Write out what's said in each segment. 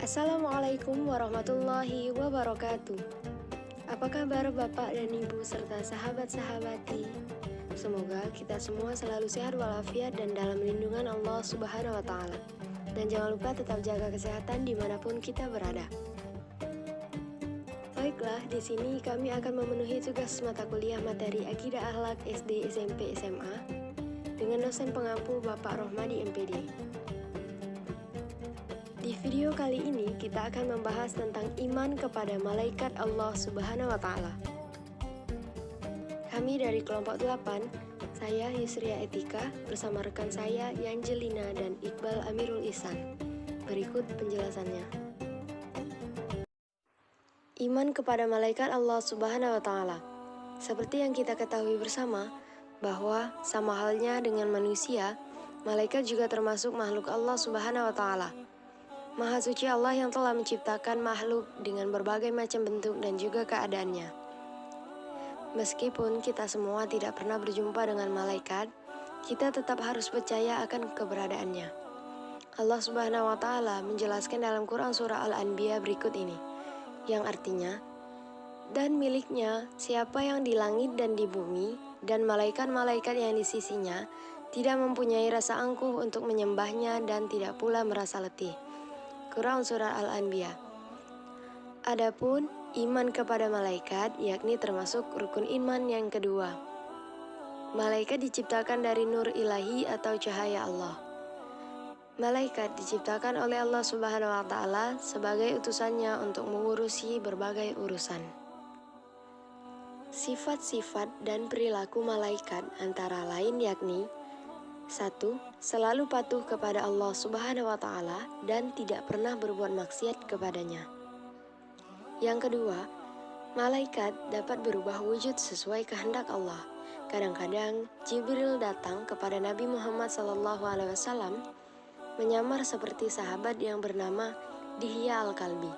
Assalamualaikum warahmatullahi wabarakatuh. Apa kabar Bapak dan Ibu serta sahabat-sahabati? Semoga kita semua selalu sehat walafiat dan dalam lindungan Allah Subhanahu wa Ta'ala. Dan jangan lupa tetap jaga kesehatan dimanapun kita berada. Baiklah, di sini kami akan memenuhi tugas mata kuliah materi Akidah Akhlak SD, SMP, SMA dengan dosen pengampu Bapak Rohmadi MPD. Di video kali ini kita akan membahas tentang iman kepada malaikat Allah Subhanahu wa Ta'ala. Kami dari kelompok 8, saya Yusria Etika bersama rekan saya Yanjelina dan Iqbal Amirul Ihsan. Berikut penjelasannya. Iman kepada malaikat Allah Subhanahu wa Ta'ala. Seperti yang kita ketahui bersama, bahwa sama halnya dengan manusia, malaikat juga termasuk makhluk Allah Subhanahu wa Ta'ala. Maha suci Allah yang telah menciptakan makhluk dengan berbagai macam bentuk dan juga keadaannya. Meskipun kita semua tidak pernah berjumpa dengan malaikat, kita tetap harus percaya akan keberadaannya. Allah Subhanahu wa Ta'ala menjelaskan dalam Quran surah Al-Anbiya berikut ini, yang artinya, dan miliknya siapa yang di langit dan di bumi, dan malaikat-malaikat yang di sisinya, tidak mempunyai rasa angkuh untuk menyembahnya dan tidak pula merasa letih. Quran surah Al-Anbiya. Adapun iman kepada malaikat yakni termasuk rukun iman yang kedua. Malaikat diciptakan dari nur ilahi atau cahaya Allah. Malaikat diciptakan oleh Allah Subhanahu wa Ta'ala sebagai utusannya untuk mengurusi berbagai urusan. Sifat-sifat dan perilaku malaikat antara lain yakni 1. Selalu patuh kepada Allah Subhanahu wa Ta'ala dan tidak pernah berbuat maksiat kepadanya. Yang kedua, malaikat dapat berubah wujud sesuai kehendak Allah. Kadang-kadang Jibril datang kepada Nabi Muhammad SAW menyamar seperti sahabat yang bernama Dihya Al-Kalbi,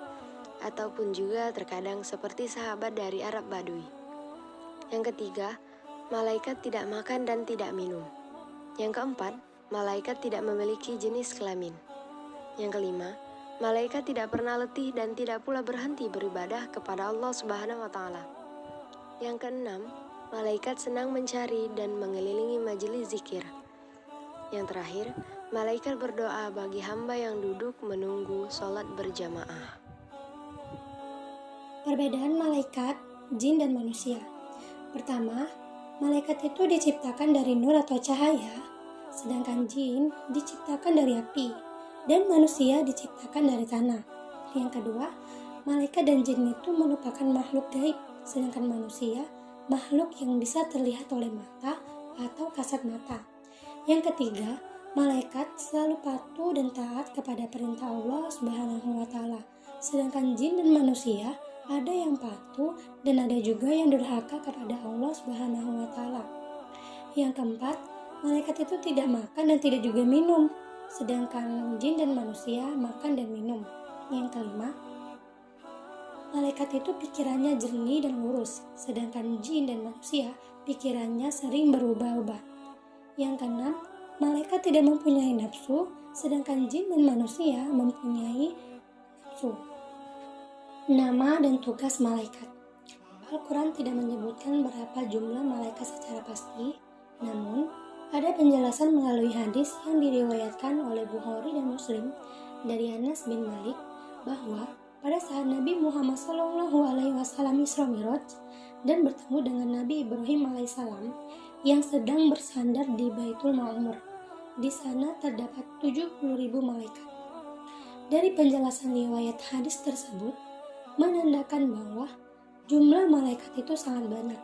ataupun juga terkadang seperti sahabat dari Arab Badui. Yang ketiga, malaikat tidak makan dan tidak minum. Yang keempat, malaikat tidak memiliki jenis kelamin. Yang kelima, malaikat tidak pernah letih dan tidak pula berhenti beribadah kepada Allah Subhanahu wa Ta'ala. Yang keenam, malaikat senang mencari dan mengelilingi majelis zikir. Yang terakhir, malaikat berdoa bagi hamba yang duduk menunggu sholat berjamaah. Perbedaan malaikat, jin, dan manusia. Pertama, malaikat itu diciptakan dari nur atau cahaya, sedangkan jin diciptakan dari api, dan manusia diciptakan dari tanah. Yang kedua, malaikat dan jin itu merupakan makhluk gaib, sedangkan manusia makhluk yang bisa terlihat oleh mata atau kasat mata. Yang ketiga, malaikat selalu patuh dan taat kepada perintah Allah Subhanahu wa Ta'ala, sedangkan jin dan manusia ada yang patuh dan ada juga yang durhaka kepada Allah Subhanahu wa Ta'ala. Yang keempat, malaikat itu tidak makan dan tidak juga minum, sedangkan jin dan manusia makan dan minum. Yang kelima, malaikat itu pikirannya jernih dan lurus, sedangkan jin dan manusia pikirannya sering berubah-ubah. Yang keenam, malaikat tidak mempunyai nafsu, sedangkan jin dan manusia mempunyai nafsu. Nama dan tugas malaikat. Al-Quran tidak menyebutkan berapa jumlah malaikat secara pasti, namun ada penjelasan melalui hadis yang diriwayatkan oleh Bukhari dan Muslim dari Anas bin Malik bahwa pada saat Nabi Muhammad SAW Isra Mi'raj dan bertemu dengan Nabi Ibrahim alaihissalam yang sedang bersandar di Baitul Ma'mur, di sana terdapat 70.000 malaikat. Dari penjelasan riwayat hadis tersebut menandakan bahwa jumlah malaikat itu sangat banyak.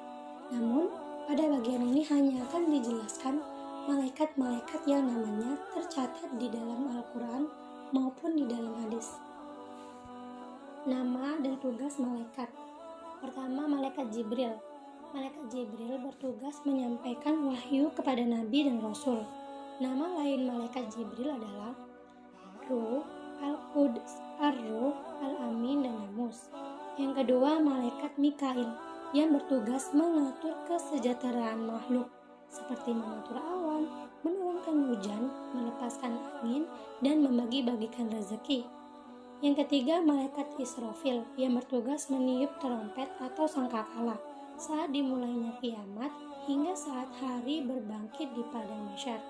Namun, pada bagian ini hanya akan dijelaskan malaikat-malaikat yang namanya tercatat di dalam Al-Quran maupun di dalam hadis. Nama dan tugas malaikat. Pertama, malaikat Jibril. Malaikat Jibril bertugas menyampaikan wahyu kepada Nabi dan Rasul. Nama lain malaikat Jibril adalah Ruh, Al-Quds, Ar-Ruh, Al-Amin, dan Namus. Yang kedua, malaikat Mikail yang bertugas mengatur kesejahteraan makhluk seperti mengatur awan, menurunkan hujan, melepaskan angin, dan membagi-bagikan rezeki. Yang ketiga, malaikat Israfil yang bertugas meniup trompet atau sangkakala saat dimulainya kiamat hingga saat hari berbangkit di padang mahsyar.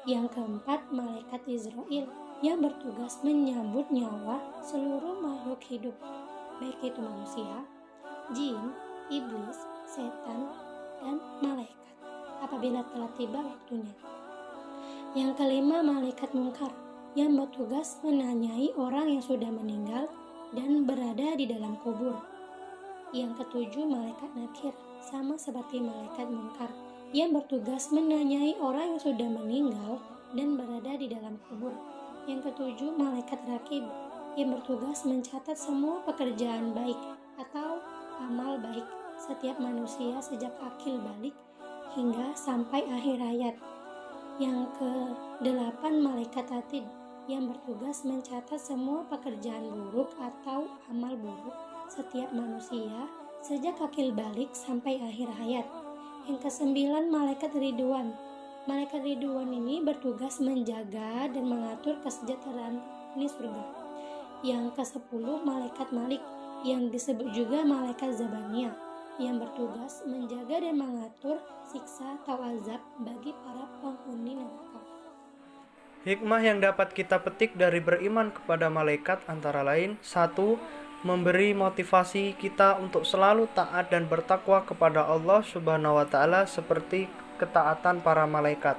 Yang keempat, malaikat Israel yang bertugas menyambut nyawa seluruh makhluk hidup, baik itu manusia, jin, iblis, setan, dan malaikat, apabila telah tiba waktunya. Yang kelima, malaikat mungkar yang bertugas menanyai orang yang sudah meninggal dan berada di dalam kubur. Yang ketujuh, malaikat nakir, sama seperti malaikat mungkar, yang bertugas menanyai orang yang sudah meninggal dan berada di dalam kubur. Yang ketujuh, malaikat rakib, yang bertugas mencatat semua pekerjaan baik atau amal baik setiap manusia sejak akil balik hingga sampai akhir hayat. Yang ke-8, malaikat atid, yang bertugas mencatat semua pekerjaan buruk atau amal buruk setiap manusia sejak akil balik sampai akhir hayat. Yang ke-9, malaikat Ridwan. Malaikat Ridwan ini bertugas menjaga dan mengatur kesejahteraan di surga. Yang ke-10, malaikat Malik, yang disebut juga malaikat Zabaniyah, yang bertugas menjaga dan mengatur siksa atau azab bagi para penghuni neraka. Hikmah yang dapat kita petik dari beriman kepada malaikat antara lain: 1. Memberi motivasi kita untuk selalu taat dan bertakwa kepada Allah Subhanahu wa taala seperti ketaatan para malaikat.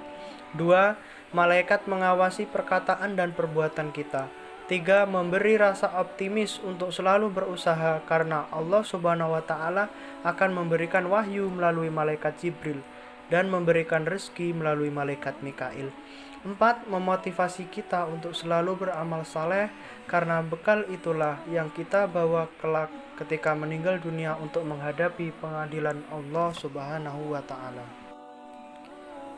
2. Malaikat mengawasi perkataan dan perbuatan kita. 3. Memberi rasa optimis untuk selalu berusaha karena Allah Subhanahu wa taala akan memberikan wahyu melalui malaikat Jibril dan memberikan rezeki melalui malaikat Mikail. 4. Memotivasi kita untuk selalu beramal saleh karena bekal itulah yang kita bawa kelak ketika meninggal dunia untuk menghadapi pengadilan Allah Subhanahu wa taala.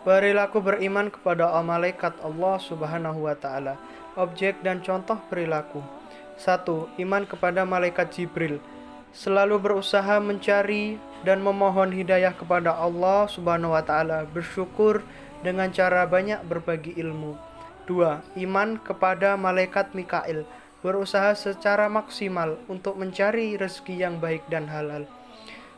Perilaku beriman kepada malaikat Allah Subhanahu wa taala. Objek dan contoh perilaku. 1. Iman kepada malaikat Jibril. Selalu berusaha mencari dan memohon hidayah kepada Allah Subhanahu wa taala, bersyukur dengan cara banyak berbagi ilmu. 2. Iman kepada malaikat Mikail, berusaha secara maksimal untuk mencari rezeki yang baik dan halal.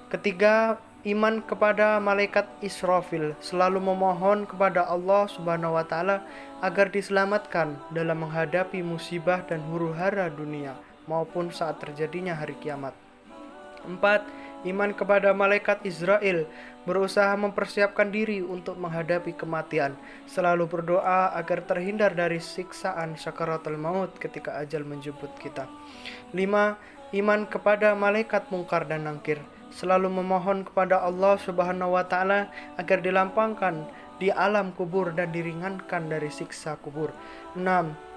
Ketiga, iman kepada malaikat Israfil, selalu memohon kepada Allah Subhanahu wa taala agar diselamatkan dalam menghadapi musibah dan huru-hara dunia maupun saat terjadinya hari kiamat. 4. Iman kepada malaikat Israel, berusaha mempersiapkan diri untuk menghadapi kematian, selalu berdoa agar terhindar dari siksaan sakaratul maut ketika ajal menjemput kita. 5. Iman kepada malaikat mungkar dan nangkir, selalu memohon kepada Allah Subhanahu wa taala agar dilampangkan di alam kubur dan diringankan dari siksa kubur. 6.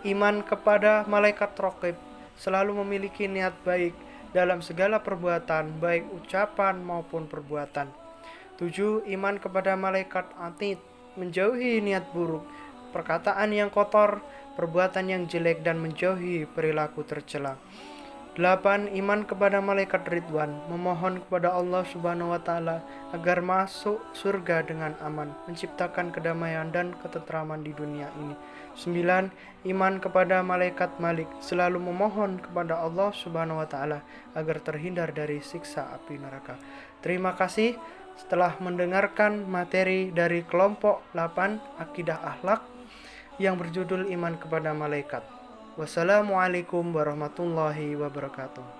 Iman kepada malaikat raqib, selalu memiliki niat baik dalam segala perbuatan, baik ucapan maupun perbuatan. 7. Iman kepada malaikat atid, menjauhi niat buruk, perkataan yang kotor, perbuatan yang jelek, dan menjauhi perilaku tercela. 8. Iman kepada malaikat Ridwan, memohon kepada Allah Subhanahu wa taala agar masuk surga dengan aman, menciptakan kedamaian dan ketentraman di dunia ini. 9. Iman kepada malaikat Malik, selalu memohon kepada Allah Subhanahu wa taala agar terhindar dari siksa api neraka. Terima kasih setelah mendengarkan materi dari kelompok 8 Akidah Akhlak yang berjudul Iman kepada Malaikat. Wassalamualaikum warahmatullahi wabarakatuh.